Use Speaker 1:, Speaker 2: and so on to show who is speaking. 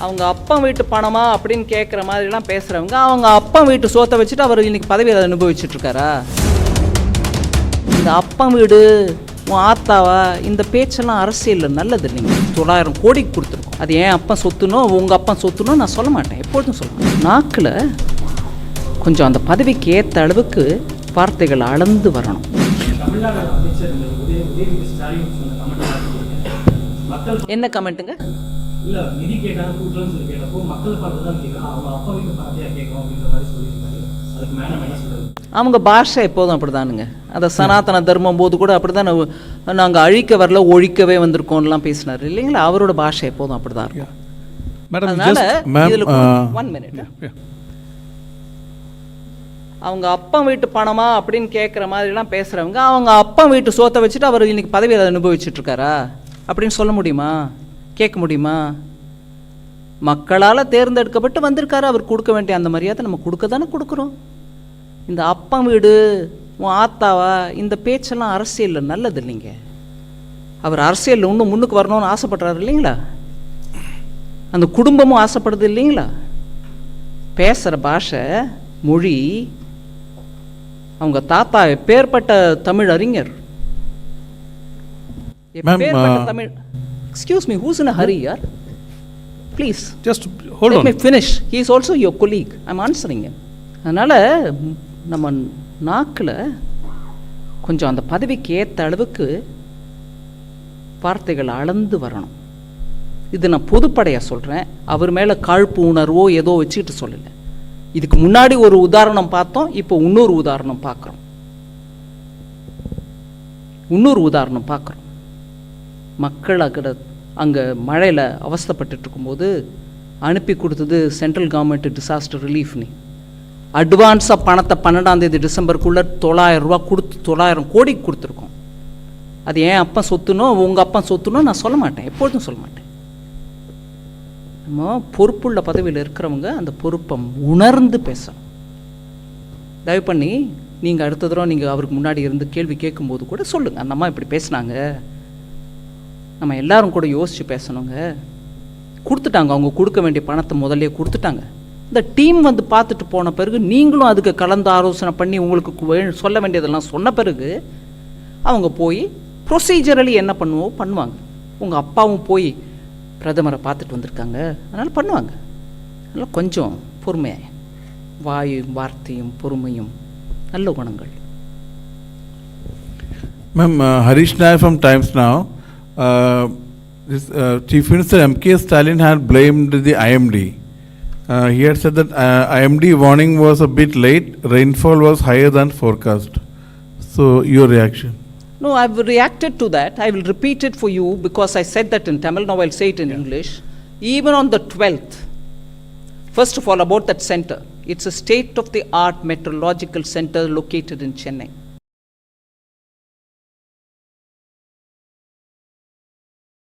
Speaker 1: அவங்க அப்பா வீட்டு பணமா அப்படின்னு கேட்குற மாதிரிலாம் பேசுகிறவங்க அவங்க அப்பா வீட்டு சோத்தை வச்சுட்டு அவர் இன்னைக்கு பதவியில் அனுபவிச்சுட்டு இருக்காரா? இந்த அப்பா வீடு உன் ஆத்தாவா இந்த பேச்செல்லாம் அரசியலில் நல்லது இல்லைங்க. 900 கோடிக்கு கொடுத்துருக்கோம். அது ஏன் அப்பா சொத்துனோ உங்கள் அப்பா சொத்துனோ நான் சொல்ல மாட்டேன், எப்பொழுதும் சொல்ல மாட்டேன். நாக்கில் கொஞ்சம் அந்த பதவிக்கு ஏற்ற அளவுக்கு வார்த்தைகள் அளந்து வரணும். என்ன கமெண்ட்டுங்க?
Speaker 2: இல்லை, நிதி கேட்டாங்க கூட்டம்னு சொல்லி கேட்டப்போ மக்கள் பார்த்து தான் கேட்கணும், அவங்க அப்பா வீட்டு பணத்தையாக கேட்கணும் அப்படின்ற மாதிரி சொல்லியிருக்காரு. அதுக்கு மேலே என்ன சொல்கிறது?
Speaker 1: அவங்க பாஷை எப்போதும் அப்படி தானுங்க. அந்த சனாதன தர்மம் போது கூட அப்படி தான் நாங்கள் அழிக்க வரல ஒழிக்கவே வந்திருக்கோம்லாம் பேசினார் இல்லைங்களா? அவரோட பாஷை எப்போதும் அப்படி தான் இருக்கும். அதனால இதில் 1 minute, அவங்க அப்பா வீட்டு பணமா அப்படின்னு கேட்குற மாதிரிலாம் பேசுகிறவங்க அவங்க அப்பா வீட்டு சோத்தை வச்சுட்டு அவர் இன்னைக்கு பதவியில் அனுபவிச்சுட்டு இருக்காரா அப்படின்னு சொல்ல முடியுமா? கேட்க முடியுமா? மக்களால் தேர்ந்தெடுக்கப்பட்டு வந்திருக்காரு, அவர் கொடுக்க வேண்டிய அந்த மரியாதை நம்ம கொடுக்க தானே கொடுக்குறோம். இந்த அப்பா வீடு உன் ஆத்தாவா இந்த பேச்செல்லாம் அரசியலில் நல்லது இல்லைங்க. அவர் அரசியலில் இன்னும் முன்னுக்கு வரணும்னு ஆசைப்படுறாரு இல்லைங்களா? அந்த குடும்பமும் ஆசைப்படுது இல்லைங்களா? பேசுகிற பாஷை மொழி, அவங்க தாத்தா எப்பேற்பட்ட தமிழ் அறிஞர், எப்பேற்பட்ட Tamil. Excuse me, who's in a hurry, yaar? Please.
Speaker 3: Just hold on.
Speaker 1: Let me finish. He is also your colleague. I'm answering him. அதனால் நம்ம நாக்கில் கொஞ்சம் அந்த பதவிக்கு ஏற்ற அளவுக்கு வார்த்தைகள் அளந்து வரணும். இது நான் பொதுப்படையாக சொல்கிறேன், அவர் மேலே காழ்ப்பு உணர்வோ ஏதோ வச்சுக்கிட்டு சொல்லலை. இதுக்கு முன்னாடி ஒரு உதாரணம் பார்த்தோம், இப்போ இன்னொரு உதாரணம் பார்க்குறோம். மக்கள் அங்கே மழையில் அவஸ்தைப்பட்டு இருக்கும்போது அனுப்பி கொடுத்தது சென்ட்ரல் கவர்மெண்ட் டிசாஸ்டர் ரிலீஃப்னு. அட்வான்ஸாக பணத்தை 12ஆம் தேதி டிசம்பருக்குள்ளே 900 ரூபா கொடுத்து 900 கோடிக்கு கொடுத்துருக்கோம். அது ஏன் அப்பா சொத்துனோ உங்கள் அப்பா சொத்துனோ நான் சொல்ல மாட்டேன், எப்பொழுதும் சொல்ல மாட்டேன். நம்ம பொறுப்புள்ள பதவியில் இருக்கிறவங்க அந்த பொறுப்பை உணர்ந்து பேசணும். தயவு பண்ணி நீங்கள் அடுத்த தடவை நீங்கள் அவருக்கு முன்னாடி இருந்து கேள்வி கேட்கும்போது கூட சொல்லுங்கள், அந்த அம்மா இப்படி பேசுனாங்க, நம்ம எல்லாரும் கூட யோசித்து பேசணுங்க. கொடுத்துட்டாங்க, அவங்க கொடுக்க வேண்டிய பணத்தை முதல்ல கொடுத்துட்டாங்க. இந்த டீம் வந்து பார்த்துட்டு போன பிறகு நீங்களும் அதுக்கு கலந்து ஆலோசனை பண்ணி உங்களுக்கு சொல்ல வேண்டியதெல்லாம் சொன்ன பிறகு அவங்க போய் ப்ரொசீஜரலி என்ன பண்ணுவாங்க. உங்கள் அப்பாவும் போய் பிரதமரை பார்த்துட்டு வந்திருக்காங்க, அதனால் பண்ணுவாங்க. அதனால் கொஞ்சம் பொறுமையாக வார்த்தையும் பொறுமையும் நல்ல குணங்கள்.
Speaker 3: Ma'am, Harish Nair from Times Now. Chief Minister M.K. Stalin had blamed the IMD. He had said that IMD warning was a bit late, rainfall was higher than forecast. So, your reaction?
Speaker 1: No, I've reacted to that. I will repeat it for you because I said that in Tamil. Now I'll say it in English. Even on the 12th, first of all, about that center. It's a state-of-the-art meteorological center located in Chennai.